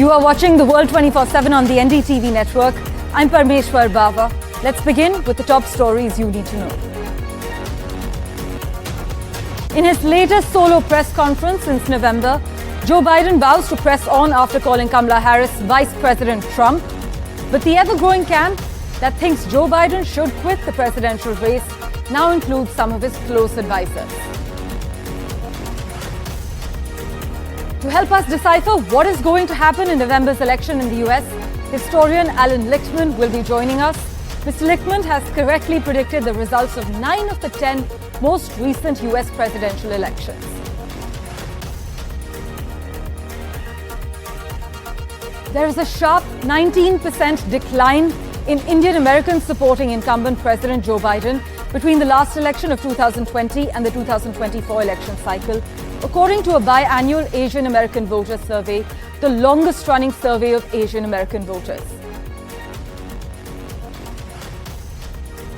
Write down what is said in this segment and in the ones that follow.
You are watching the World 24/7 on the NDTV network. I'm Parmeshwar Bava. Let's begin with the top stories you need to know. In his latest solo press conference since November, Joe Biden vows to press on after calling Kamala Harris Vice President Trump. But the ever-growing camp that thinks Joe Biden should quit the presidential race now includes some of his close advisors. To help us decipher what is going to happen in November's election in the US, historian Alan Lichtman will be joining us. Mr. Lichtman has correctly predicted the results of 9 of the 10 most recent US presidential elections. There is a sharp 19% decline in Indian Americans supporting incumbent President Joe Biden between the last election of 2020 and the 2024 election cycle, according to a biannual Asian American voter survey, the longest-running survey of Asian American voters.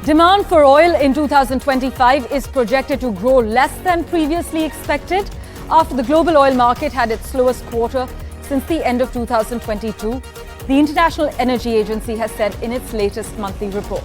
Demand for oil in 2025 is projected to grow less than previously expected after the global oil market had its slowest quarter since the end of 2022, the International Energy Agency has said in its latest monthly report.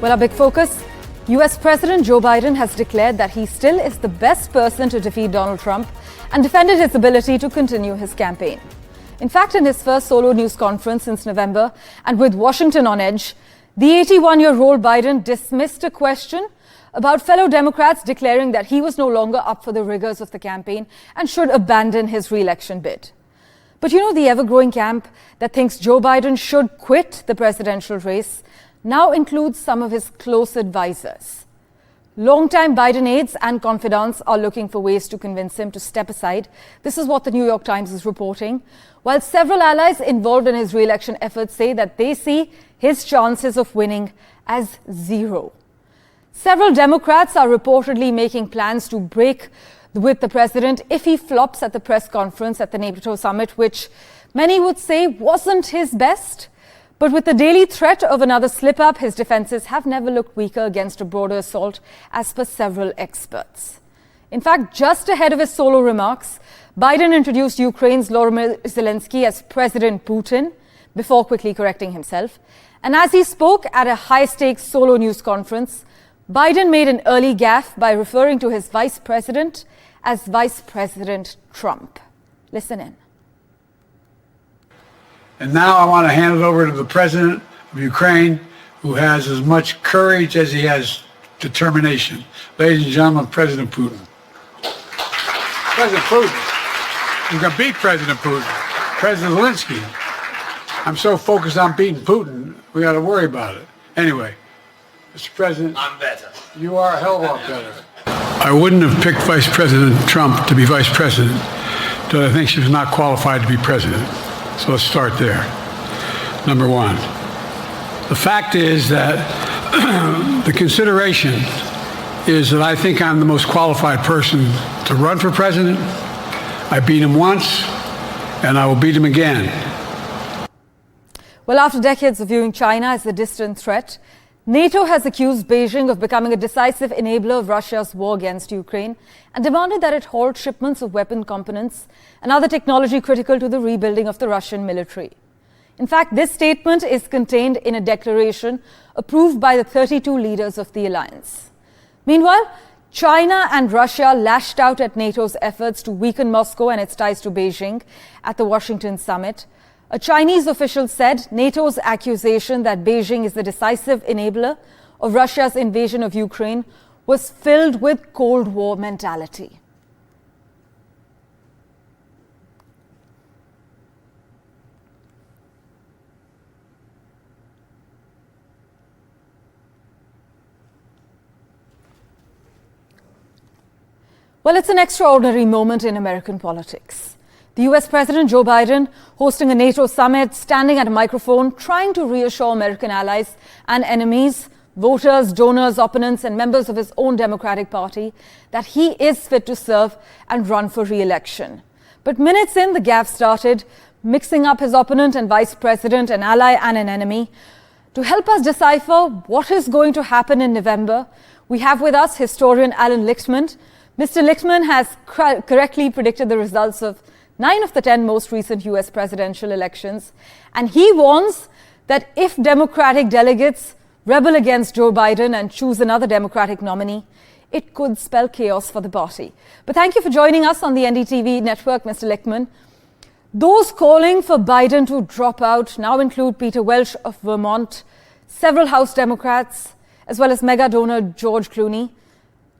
Well, our big focus, US President Joe Biden has declared that he still is the best person to defeat Donald Trump and defended his ability to continue his campaign. In fact, in his first solo news conference since November and with Washington on edge, the 81-year-old Biden dismissed a question about fellow Democrats declaring that he was no longer up for the rigors of the campaign and should abandon his re-election bid. But you know, the ever-growing camp that thinks Joe Biden should quit the presidential race now includes some of his close advisors. Longtime Biden aides and confidants are looking for ways to convince him to step aside. This is what the New York Times is reporting. While several allies involved in his re-election efforts say that they see his chances of winning as zero. Several Democrats are reportedly making plans to break with the president if he flops at the press conference at the NATO summit, which many would say wasn't his best. But with the daily threat of another slip-up, his defenses have never looked weaker against a broader assault, as per several experts. In fact, just ahead of his solo remarks, Biden introduced Ukraine's Volodymyr Zelensky as President Putin, before quickly correcting himself. And as he spoke at a high-stakes solo news conference, Biden made an early gaffe by referring to his vice president as Vice President Trump. Listen in. And now I want to hand it over to the president of Ukraine, who has as much courage as he has determination. Ladies and gentlemen, President Putin. President Putin. You can beat President Putin. President Zelensky. I'm so focused on beating Putin, we got to worry about it. Anyway, Mr. President. I'm better. You are a hell of a lot better. I wouldn't have picked Vice President Trump to be vice president, but I think she was not qualified to be president. So let's start there. Number one, the fact is that the consideration is that I think I'm the most qualified person to run for president. I beat him once, and I will beat him again. Well, after decades of viewing China as a distant threat, NATO has accused Beijing of becoming a decisive enabler of Russia's war against Ukraine and demanded that it halt shipments of weapon components and other technology critical to the rebuilding of the Russian military. In fact, this statement is contained in a declaration approved by the 32 leaders of the alliance. Meanwhile, China and Russia lashed out at NATO's efforts to weaken Moscow and its ties to Beijing at the Washington summit. A Chinese official said NATO's accusation that Beijing is the decisive enabler of Russia's invasion of Ukraine was filled with Cold War mentality. Well, it's an extraordinary moment in American politics. The US President Joe Biden hosting a NATO summit, standing at a microphone, trying to reassure American allies and enemies, voters, donors, opponents, and members of his own Democratic Party that he is fit to serve and run for re-election. But minutes in, the gaffe started. mixing up his opponent and vice president, an ally and an enemy. To help us decipher what is going to happen in November, we have with us historian Alan Lichtman. Mr. Lichtman has correctly predicted the results of 9 of the 10 most recent US presidential elections. And he warns that if Democratic delegates rebel against Joe Biden and choose another Democratic nominee, it could spell chaos for the party. But thank you for joining us on the NDTV network, Mr. Lichtman. Those calling for Biden to drop out now include Peter Welch of Vermont, several House Democrats, as well as mega donor George Clooney.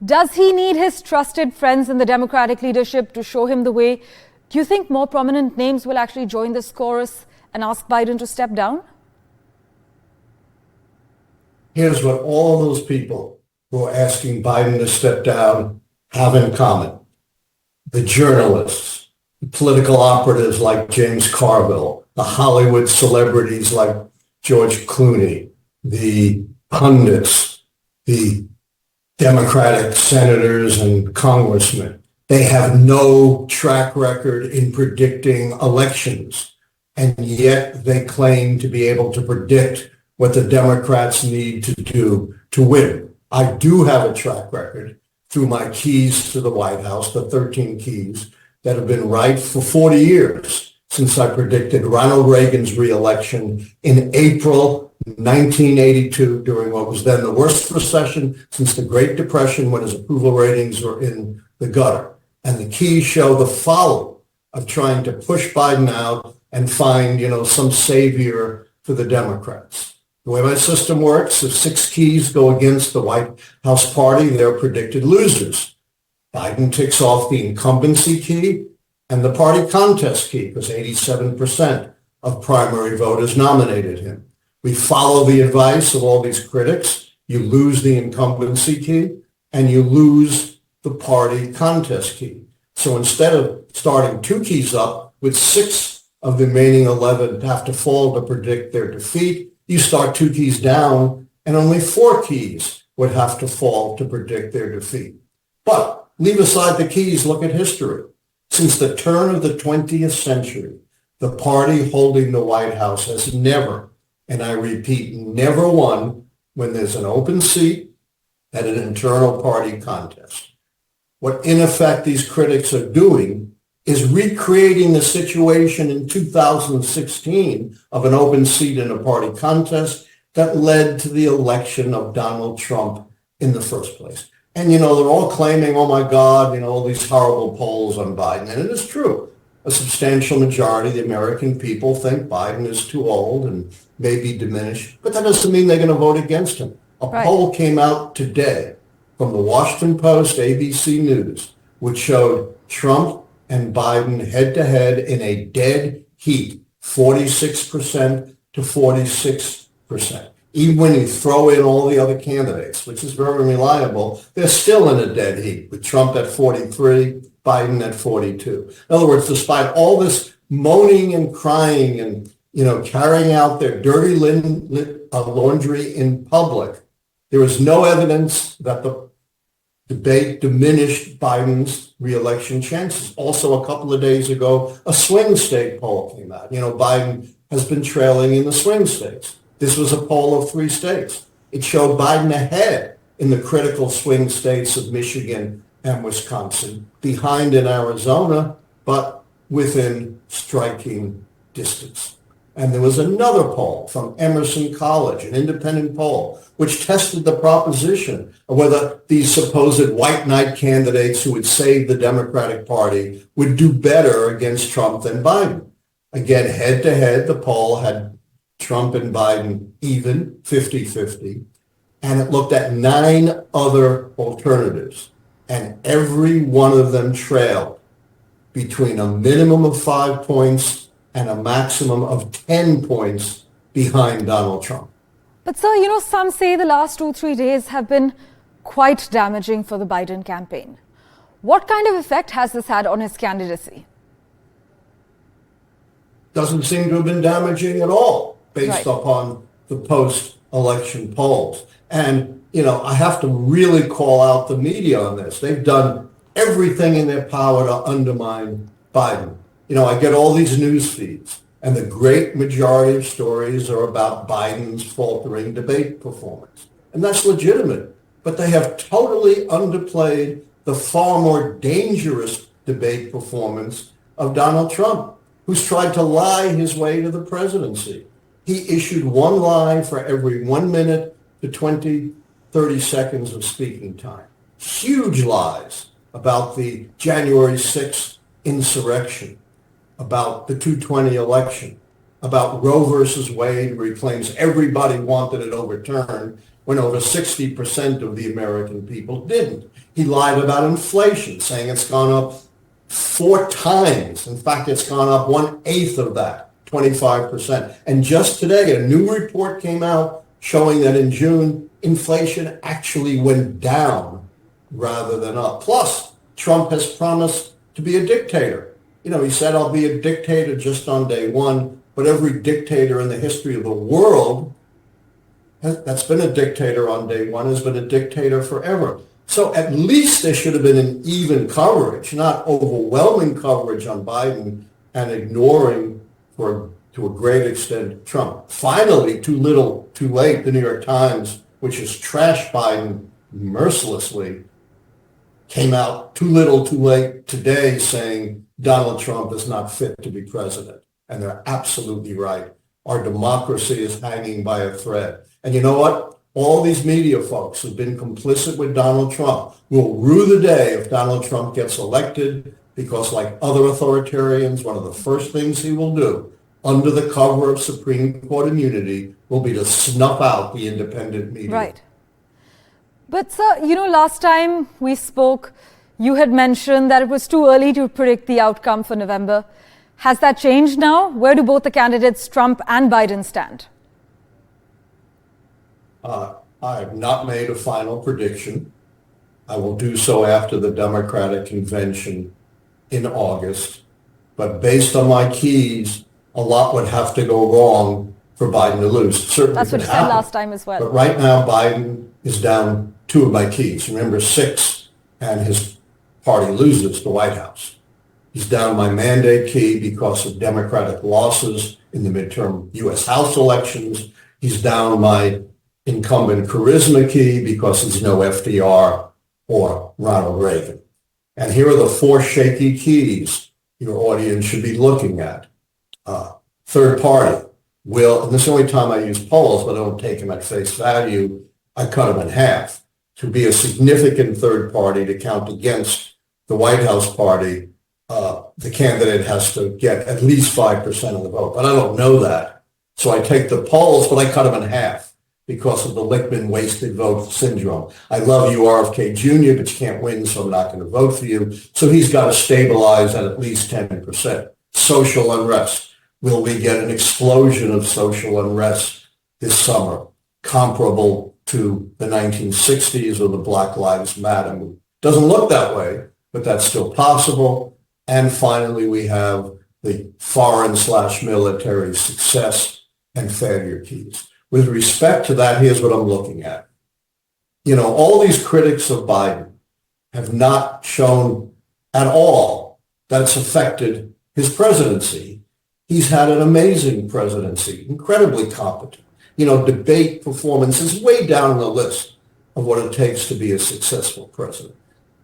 Does he need his trusted friends in the Democratic leadership to show him the way? Do you think more prominent names will actually join this chorus and ask Biden to step down? Here's what all those people who are asking Biden to step down have in common. The journalists, the political operatives like James Carville, the Hollywood celebrities like George Clooney, the pundits, the Democratic senators and congressmen. They have no track record in predicting elections, and yet they claim to be able to predict what the Democrats need to do to win. I do have a track record through my keys to the White House, the 13 keys, that have been right for 40 years since I predicted Ronald Reagan's reelection in April 1982 during what was then the worst recession since the Great Depression, when his approval ratings were in the gutter. And the keys show the folly of trying to push Biden out and find, some savior for the Democrats. The way my system works, if 6 keys go against the White House party, they're predicted losers. Biden ticks off the incumbency key and the party contest key because 87% of primary voters nominated him. We follow the advice of all these critics. You lose the incumbency key and you lose the party contest key. So instead of starting 2 keys up with 6 of the remaining 11 have to fall to predict their defeat, you start 2 keys down and only 4 keys would have to fall to predict their defeat. But leave aside the keys, look at history. Since the turn of the 20th century, the party holding the White House has never, and I repeat, never won when there's an open seat at an internal party contest. What in effect these critics are doing is recreating the situation in 2016 of an open seat in a party contest that led to the election of Donald Trump in the first place. And, they're all claiming, oh, my God, all these horrible polls on Biden. And it is true. A substantial majority of the American people think Biden is too old and may be diminished. But that doesn't mean they're going to vote against him. A poll came out today from the Washington Post, ABC News, which showed Trump and Biden head-to-head in a dead heat, 46% to 46%. Even when you throw in all the other candidates, which is very reliable, they're still in a dead heat, with Trump at 43, Biden at 42. In other words, despite all this moaning and crying and, carrying out their dirty laundry in public, there is no evidence that the debate diminished Biden's reelection chances. Also, a couple of days ago, a swing state poll came out. Biden has been trailing in the swing states. This was a poll of 3 states. It showed Biden ahead in the critical swing states of Michigan and Wisconsin, behind in Arizona, but within striking distance. And there was another poll from Emerson College, an independent poll, which tested the proposition of whether these supposed white knight candidates who would save the Democratic Party would do better against Trump than Biden. Again, head-to-head, the poll had Trump and Biden even, 50-50, and it looked at 9 other alternatives, and every one of them trailed between a minimum of 5 points and a maximum of 10 points behind Donald Trump. But sir, some say the last 2-3 days have been quite damaging for the Biden campaign. What kind of effect has this had on his candidacy? Doesn't seem to have been damaging at all, based upon the post-election polls. And, I have to really call out the media on this. They've done everything in their power to undermine Biden. I get all these news feeds, and the great majority of stories are about Biden's faltering debate performance. And that's legitimate, but they have totally underplayed the far more dangerous debate performance of Donald Trump, who's tried to lie his way to the presidency. He issued one lie for every 1 minute to 20, 30 seconds of speaking time. Huge lies about the January 6th insurrection, about the 220 election, about Roe versus Wade, where he claims everybody wanted it overturned when over 60% of the American people didn't. He lied about inflation, saying it's gone up 4 times. In fact, it's gone up 1/8 of that, 25%. And just today, a new report came out showing that in June, inflation actually went down rather than up. Plus, Trump has promised to be a dictator. He said, I'll be a dictator just on day one, but every dictator in the history of the world that's been a dictator on day one has been a dictator forever. So at least there should have been an even coverage, not overwhelming coverage on Biden and ignoring, to a great extent, Trump. Finally, too little, too late, the New York Times, which has trashed Biden mercilessly, came out too little, too late today saying Donald Trump is not fit to be president. And they're absolutely right. Our democracy is hanging by a thread. And you know what? All these media folks who've been complicit with Donald Trump will rue the day if Donald Trump gets elected, because like other authoritarians, one of the first things he will do under the cover of Supreme Court immunity will be to snuff out the independent media. Right. But sir, last time we spoke, you had mentioned that it was too early to predict the outcome for November. Has that changed now? Where do both the candidates, Trump and Biden, stand? I have not made a final prediction. I will do so after the Democratic convention in August. But based on my keys, a lot would have to go wrong for Biden to lose. Certainly that's what you said last time as well. But right now, Biden is down 2 of my keys. Remember, 6, and his party loses the White House. He's down my mandate key because of Democratic losses in the midterm U.S. House elections. He's down my incumbent charisma key because he's no FDR or Ronald Reagan. And here are the 4 shaky keys your audience should be looking at. Third party will, and this is the only time I use polls, but I don't take them at face value, I cut them in half. To be a significant third party to count against the White House party, the candidate has to get at least 5% of the vote. But I don't know that. So I take the polls, but I cut them in half because of the Lichtman wasted vote syndrome. I love you, RFK Jr., but you can't win, so I'm not going to vote for you. So he's got to stabilize at least 10%. Social unrest. Will we get an explosion of social unrest this summer, comparable to the 1960s or the Black Lives Matter movement? Doesn't look that way, but that's still possible. And finally, we have the foreign/military success and failure keys. With respect to that, here's what I'm looking at. All these critics of Biden have not shown at all that it's affected his presidency. He's had an amazing presidency, incredibly competent. Debate performance is way down the list of what it takes to be a successful president.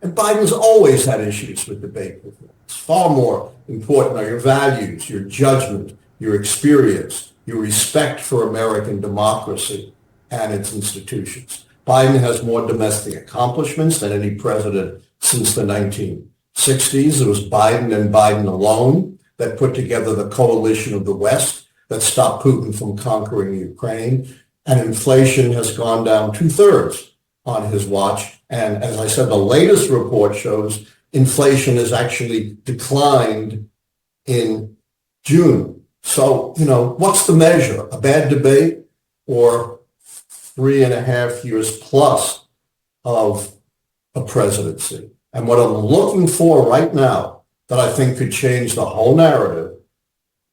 And Biden's always had issues with debate performance. Far more important are your values, your judgment, your experience, your respect for American democracy and its institutions. Biden has more domestic accomplishments than any president since the 1960s. It was Biden and Biden alone that put together the coalition of the West that stopped Putin from conquering Ukraine. And inflation has gone down 2/3 on his watch. And as I said, the latest report shows inflation has actually declined in June. So, what's the measure? A bad debate or 3.5 years plus of a presidency? And what I'm looking for right now that I think could change the whole narrative,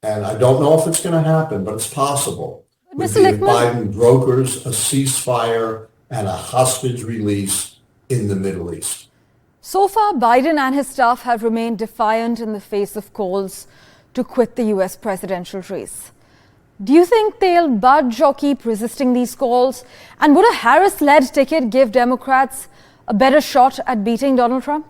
and I don't know if it's going to happen, but it's possible, would be if Biden brokers a ceasefire and a hostage release in the Middle East. So far, Biden and his staff have remained defiant in the face of calls to quit the US presidential race. Do you think they'll budge or keep resisting these calls? And would a Harris-led ticket give Democrats a better shot at beating Donald Trump?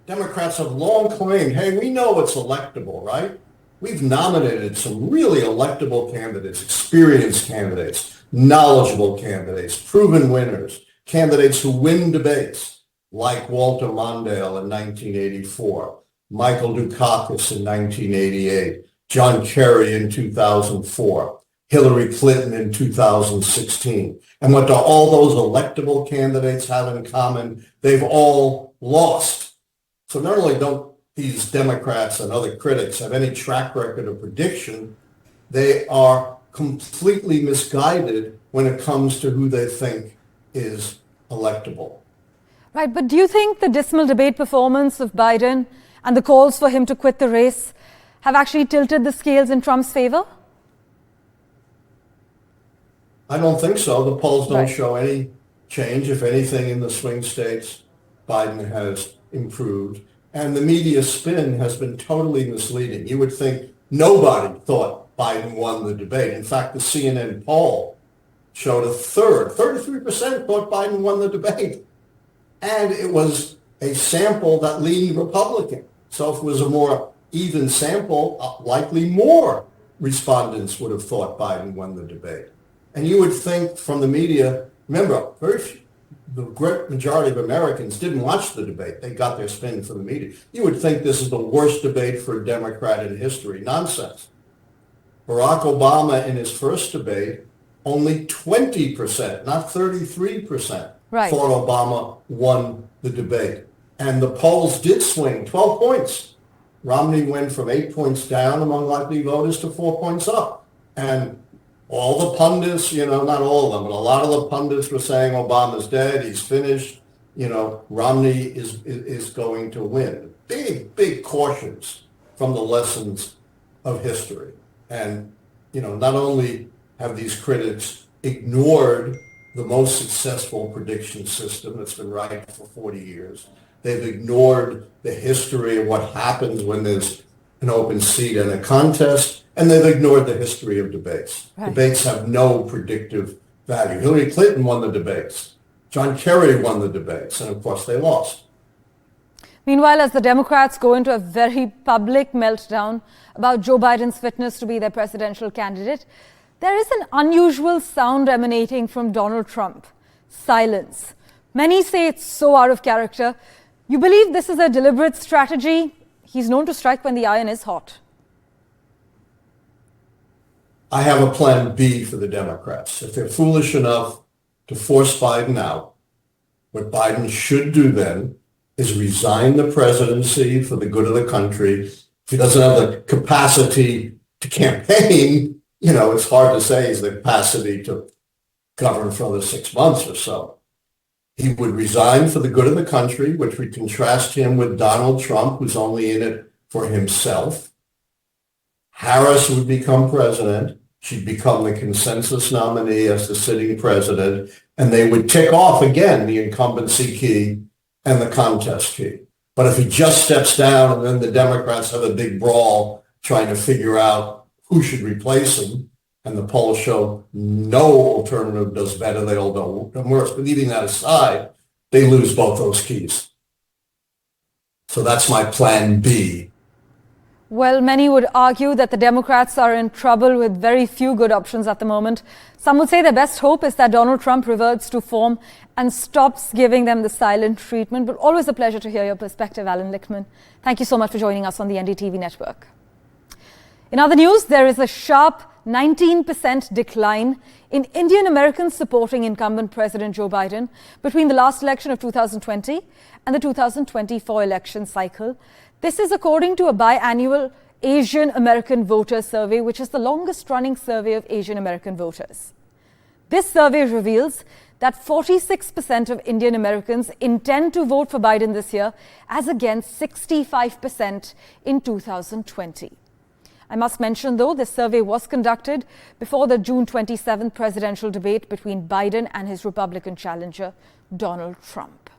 Democrats have long claimed, hey, we know it's electable, right? We've nominated some really electable candidates, experienced candidates, knowledgeable candidates, proven winners, candidates who win debates, like Walter Mondale in 1984, Michael Dukakis in 1988, John Kerry in 2004, Hillary Clinton in 2016. And what do all those electable candidates have in common? They've all lost. So not only don't these Democrats and other critics have any track record of prediction, they are completely misguided when it comes to who they think is electable. Right, but do you think the dismal debate performance of Biden and the calls for him to quit the race have actually tilted the scales in Trump's favor? I don't think so. The polls don't Right. show any change. If anything, in the swing states, Biden has improved. And the media spin has been totally misleading. You would think nobody thought Biden won the debate. In fact, the CNN poll showed 33% thought Biden won the debate. And it was a sample that leaned Republican. So if it was a more even sample, likely more respondents would have thought Biden won the debate. And you would think from the media, remember, the great majority of Americans didn't watch the debate. They got their spin from the media. You would think this is the worst debate for a Democrat in history. Nonsense. Barack Obama in his first debate, only 20%, not 33%, Right. thought Obama won the debate. And the polls did swing 12 points. Romney went from 8 points down among likely voters to 4 points up. And all the pundits, not all of them, but a lot of the pundits were saying Obama's dead, he's finished, Romney is going to win. Big cautions from the lessons of history. And, not only have these critics ignored the most successful prediction system that's been right for 40 years, they've ignored the history of what happens when there's an open seat in a contest, and they've ignored the history of debates. Right. Debates have no predictive value. Hillary Clinton won the debates. John Kerry won the debates, and of course they lost. Meanwhile, as the Democrats go into a very public meltdown about Joe Biden's fitness to be their presidential candidate, there is an unusual sound emanating from Donald Trump. Silence. Many say it's so out of character. You believe this is a deliberate strategy? He's known to strike when the iron is hot. I have a plan B for the Democrats. If they're foolish enough to force Biden out, what Biden should do then is resign the presidency for the good of the country. If he doesn't have the capacity to campaign, it's hard to say he's the capacity to govern for another 6 months or so. He would resign for the good of the country, which would contrast him with Donald Trump, who's only in it for himself. Harris would become president. She'd become the consensus nominee as the sitting president, and they would tick off again the incumbency key and the contest key. But if he just steps down and then the Democrats have a big brawl trying to figure out who should replace him, and the polls show no alternative does better, they all do worse. But leaving that aside, they lose both those keys. So that's my plan B. Well, many would argue that the Democrats are in trouble with very few good options at the moment. Some would say their best hope is that Donald Trump reverts to form and stops giving them the silent treatment. But always a pleasure to hear your perspective, Alan Lichtman. Thank you so much for joining us on the NDTV network. In other news, there is a sharp 19% decline in Indian Americans supporting incumbent President Joe Biden between the last election of 2020 and the 2024 election cycle. This is according to a biannual Asian American voter survey, which is the longest running survey of Asian American voters. This survey reveals that 46% of Indian Americans intend to vote for Biden this year, as against 65% in 2020. I must mention, though, this survey was conducted before the June 27th presidential debate between Biden and his Republican challenger, Donald Trump.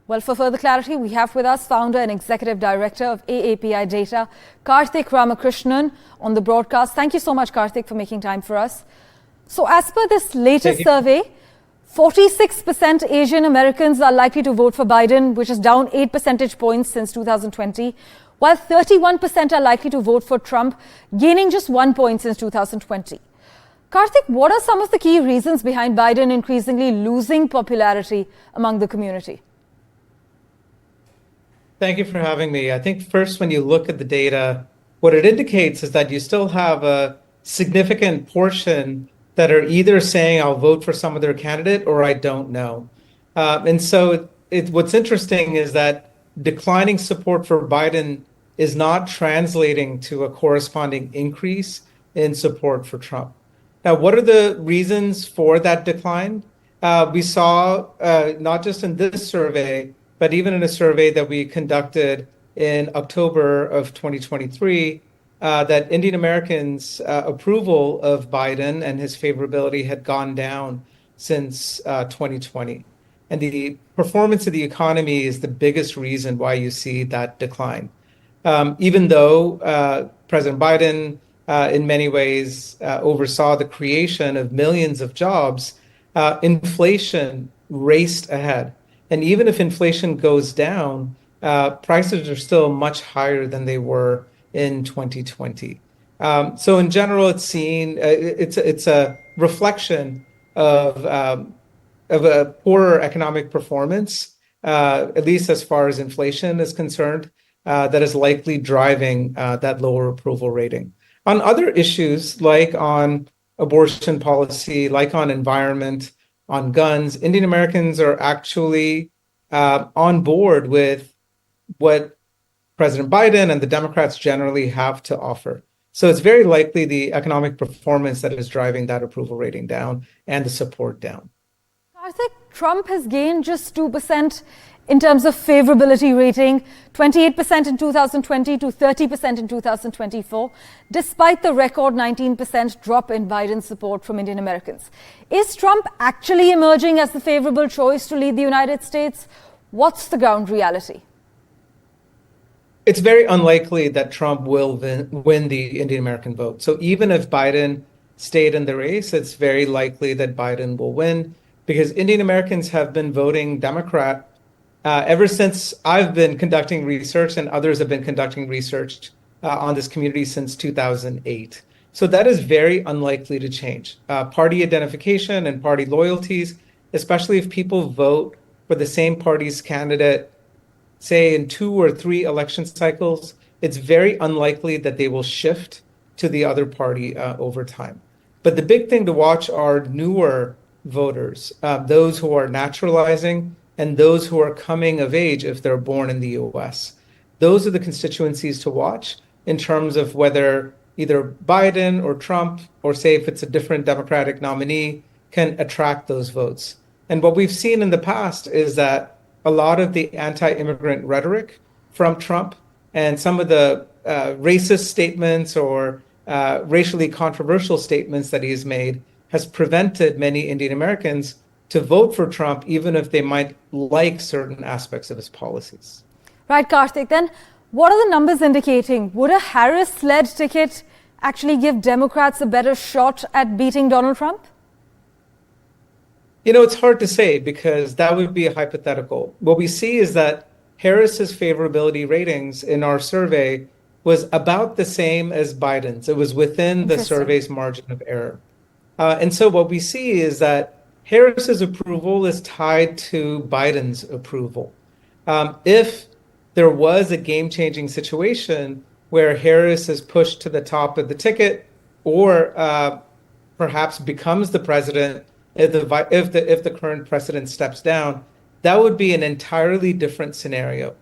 Well, for further clarity, we have with us founder and executive director of AAPI Data, Karthik Ramakrishnan, on the broadcast. Thank you so much, Karthik, for making time for us. So as per this latest survey, 46% Asian Americans are likely to vote for Biden, which is down 8 percentage points since 2020, while 31% are likely to vote for Trump, gaining just 1 point since 2020. Karthik, what are some of the key reasons behind Biden increasingly losing popularity among the community? Thank you for having me. I think first, when you look at the data, what it indicates is that you still have a significant portion that are either saying I'll vote for some other candidate or I don't know. And so what's interesting is that declining support for Biden is not translating to a corresponding increase in support for Trump. Now, what are the reasons for that decline? We saw not just in this survey, but even in a survey that we conducted in October of 2023, that Indian Americans' approval of Biden and his favorability had gone down since 2020. And the performance of the economy is the biggest reason why you see that decline. Even though President Biden, in many ways, oversaw the creation of millions of jobs, inflation raced ahead. And even if inflation goes down, prices are still much higher than they were in 2020. So in general, it's a reflection of a poorer economic performance, at least as far as inflation is concerned, that is likely driving that lower approval rating. On other issues, like on abortion policy, like on environment, on guns, Indian Americans are actually on board with what President Biden and the Democrats generally have to offer. So it's very likely the economic performance that is driving that approval rating down and the support down. Karthik, Trump has gained just 2% in terms of favorability rating, 28% in 2020 to 30% in 2024, despite the record 19% drop in Biden's support from Indian Americans. Is Trump actually emerging as the favorable choice to lead the United States? What's the ground reality? It's very unlikely that Trump will win the Indian American vote. So even if Biden stayed in the race, it's very likely that Biden will win because Indian Americans have been voting Democrat ever since I've been conducting research and others have been conducting research on this community since 2008. So that is very unlikely to change. Party identification and party loyalties, especially if people vote for the same party's candidate, say in 2 or 3 election cycles, it's very unlikely that they will shift to the other party over time. But the big thing to watch are newer voters, those who are naturalizing and those who are coming of age if they're born in the US. Those are the constituencies to watch in terms of whether either Biden or Trump, or say if it's a different Democratic nominee, can attract those votes. And what we've seen in the past is that a lot of the anti-immigrant rhetoric from Trump and some of the racist statements or racially controversial statements that he's made has prevented many Indian Americans to vote for Trump, even if they might like certain aspects of his policies. Right, Karthik. Then what are the numbers indicating? Would a Harris-led ticket actually give Democrats a better shot at beating Donald Trump? You know, it's hard to say because that would be a hypothetical. What we see is that Harris's favorability ratings in our survey was about the same as Biden's. It was within the survey's margin of error. And so what we see is that Harris's approval is tied to Biden's approval. If there was a game-changing situation where Harris is pushed to the top of the ticket or perhaps becomes the president if the current president steps down, that would be an entirely different scenario.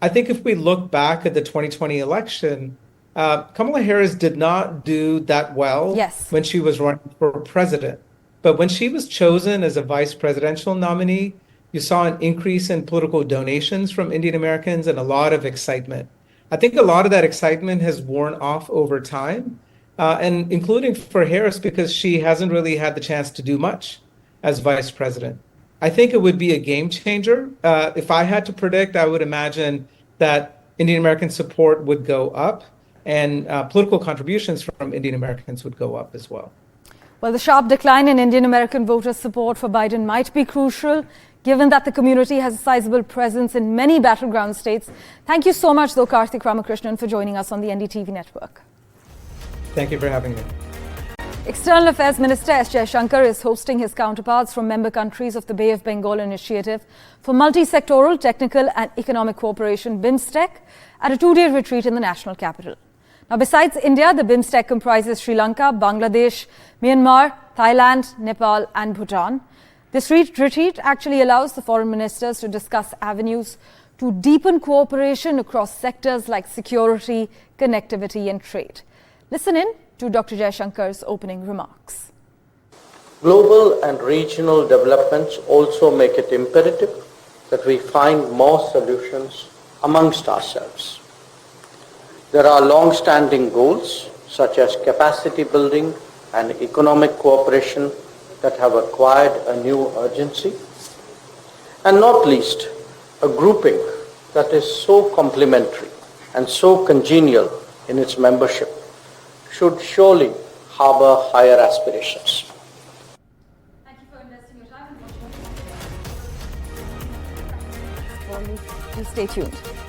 I think if we look back at the 2020 election, Kamala Harris did not do that well when she was running for president. But when she was chosen as a vice presidential nominee, You saw an increase in political donations from Indian Americans and a lot of excitement. I think a lot of that excitement has worn off over time, and including for Harris because she hasn't really had the chance to do much as vice president. I think it would be a game changer. If I had to predict, I would imagine that Indian American support would go up and political contributions from Indian Americans would go up as well. Well, the sharp decline in Indian American voter support for Biden might be crucial, given that the community has a sizable presence in many battleground states. Thank you so much, though, Karthik Ramakrishnan, for joining us on the NDTV network. Thank you for having me. External Affairs Minister S. Jaishankar is hosting his counterparts from member countries of the Bay of Bengal Initiative for Multi-Sectoral Technical and Economic Cooperation, BIMSTEC, at a two-day retreat in the national capital. Now, besides India, the BIMSTEC comprises Sri Lanka, Bangladesh, Myanmar, Thailand, Nepal, and Bhutan. This retreat actually allows the foreign ministers to discuss avenues to deepen cooperation across sectors like security, connectivity, and trade. Listen in to Dr. Jaishankar's opening remarks. Global and regional developments also make it imperative that we find more solutions amongst ourselves. There are long-standing goals such as capacity building and economic cooperation that have acquired a new urgency, and not least, a grouping that is so complementary and so congenial in its membership should surely harbor higher aspirations. Thank you for investing your time and watching. Please stay tuned.